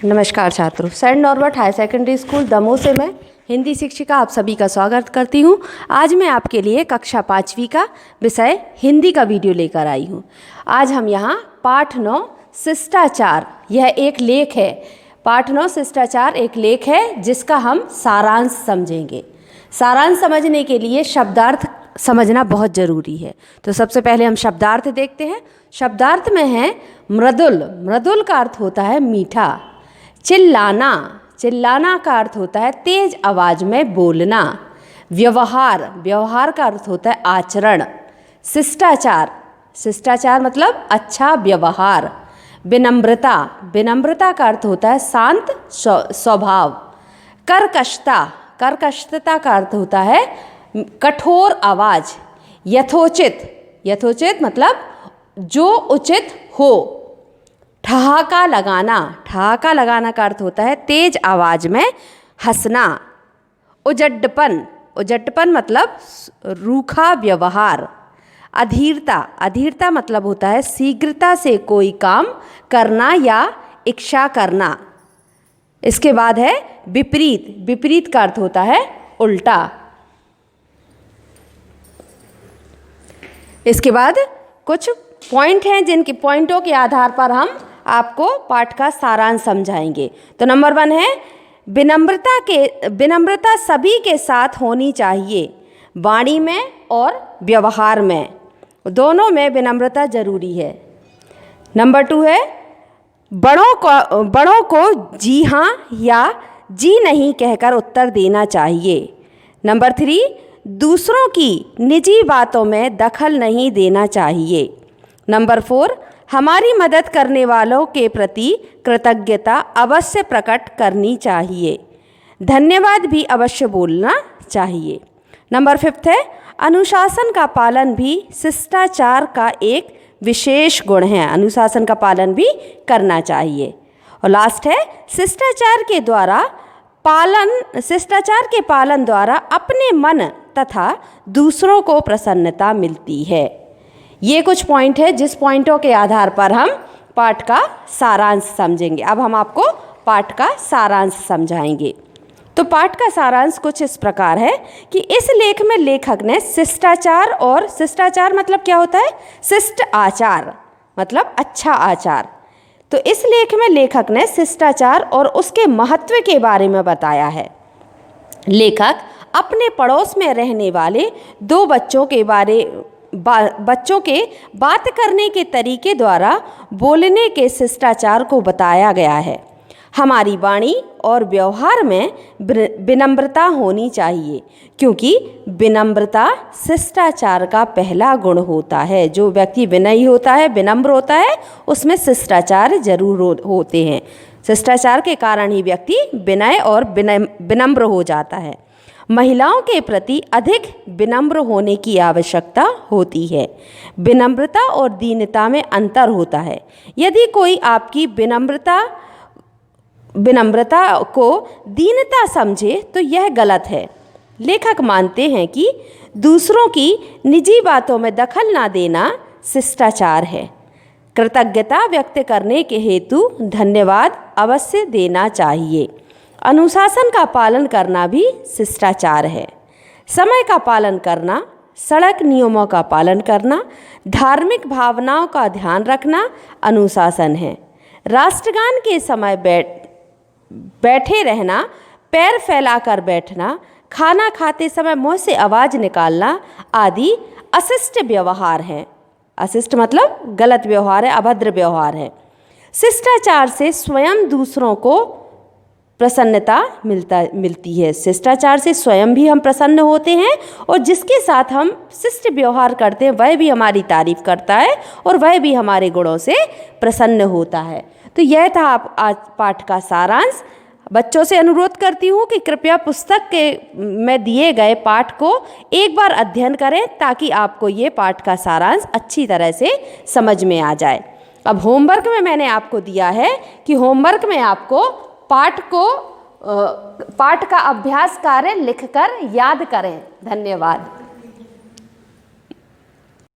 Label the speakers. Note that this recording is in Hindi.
Speaker 1: नमस्कार छात्रों, Saint Norbert high secondary school Damoh से मैं हिंदी शिक्षिका आप सभी का स्वागत करती हूँ। आज मैं आपके लिए कक्षा 5वीं का विषय हिंदी का वीडियो लेकर आई हूँ। आज हम यहाँ पाठ 9 शिष्टाचार, यह एक लेख है। पाठ 9 शिष्टाचार एक लेख है जिसका हम सारांश समझेंगे। सारांश समझने के लिए शब्दार्थ समझना बहुत ज़रूरी है। तो सबसे पहले हम शब्दार्थ देखते हैं। शब्दार्थ में है मृदुल। मृदुल का अर्थ होता है मीठा। चिल्लाना, चिल्लाना का अर्थ होता है तेज आवाज में बोलना। व्यवहार, व्यवहार का अर्थ होता है आचरण। शिष्टाचार, शिष्टाचार मतलब अच्छा व्यवहार। विनम्रता, विनम्रता का अर्थ होता है शांत स्वभाव। कर्कशता, कर्कशता का अर्थ होता है कठोर आवाज। यथोचित, यथोचित मतलब जो उचित हो। ठहाका लगाना, ठहाका लगाना का अर्थ होता है तेज आवाज में हंसना। उजड्डपन, उजड्डपन मतलब रूखा व्यवहार। अधीरता, अधीरता मतलब होता है शीघ्रता से कोई काम करना या इच्छा करना। इसके बाद है विपरीत, विपरीत का अर्थ होता है उल्टा। इसके बाद कुछ पॉइंट हैं जिनके पॉइंटों के आधार पर हम आपको पाठ का सारांश समझाएंगे। तो नंबर 1 है विनम्रता सभी के साथ होनी चाहिए। वाणी में और व्यवहार में, दोनों में विनम्रता जरूरी है। नंबर 2 है बड़ों को जी हाँ या जी नहीं कहकर उत्तर देना चाहिए। नंबर 3 दूसरों की निजी बातों में दखल नहीं देना चाहिए। नंबर 4 हमारी मदद करने वालों के प्रति कृतज्ञता अवश्य प्रकट करनी चाहिए। धन्यवाद भी अवश्य बोलना चाहिए। नंबर 5 है अनुशासन का पालन भी शिष्टाचार का एक विशेष गुण है। अनुशासन का पालन भी करना चाहिए। और लास्ट है शिष्टाचार के पालन द्वारा अपने मन तथा दूसरों को प्रसन्नता मिलती है। ये कुछ पॉइंट है जिस पॉइंटों के आधार पर हम पाठ का सारांश समझेंगे। अब हम आपको पाठ का सारांश समझाएंगे। तो पाठ का सारांश कुछ इस प्रकार है कि इस लेख में लेखक ने शिष्टाचार, और शिष्टाचार मतलब क्या होता है? शिष्ट आचार मतलब अच्छा आचार। तो इस लेख में लेखक ने शिष्टाचार और उसके महत्व के बारे में बताया है। लेखक अपने पड़ोस में रहने वाले 2 बच्चों के बात करने के तरीके द्वारा बोलने के शिष्टाचार को बताया गया है। हमारी वाणी और व्यवहार में विनम्रता होनी चाहिए, क्योंकि विनम्रता शिष्टाचार का पहला गुण होता है। जो व्यक्ति विनयी होता है, विनम्र होता है, उसमें शिष्टाचार जरूर होते हैं। शिष्टाचार के कारण ही व्यक्ति विनय और विनम्र हो जाता है। महिलाओं के प्रति अधिक विनम्र होने की आवश्यकता होती है। विनम्रता और दीनता में अंतर होता है। यदि कोई आपकी विनम्रता को दीनता समझे तो यह गलत है। लेखक मानते हैं कि दूसरों की निजी बातों में दखल ना देना शिष्टाचार है। कृतज्ञता व्यक्त करने के हेतु धन्यवाद अवश्य देना चाहिए। अनुशासन का पालन करना भी शिष्टाचार है। समय का पालन करना, सड़क नियमों का पालन करना, धार्मिक भावनाओं का ध्यान रखना अनुशासन है। राष्ट्रगान के समय बैठे रहना, पैर फैलाकर बैठना, खाना खाते समय मुंह से आवाज़ निकालना आदि अशिष्ट व्यवहार है। अशिष्ट मतलब गलत व्यवहार है, अभद्र व्यवहार है। शिष्टाचार से स्वयं दूसरों को प्रसन्नता मिलती है। शिष्टाचार से स्वयं भी हम प्रसन्न होते हैं और जिसके साथ हम शिष्ट व्यवहार करते हैं वह भी हमारी तारीफ करता है और वह भी हमारे गुणों से प्रसन्न होता है। तो यह था आज पाठ का सारांश। बच्चों से अनुरोध करती हूँ कि कृपया पुस्तक में दिए गए पाठ को एक बार अध्ययन करें ताकि आपको ये पाठ का सारांश अच्छी तरह से समझ में आ जाए। अब होमवर्क में मैंने आपको दिया है कि होमवर्क में आपको पाठ का अभ्यास कार्य लिखकर याद करें। धन्यवाद।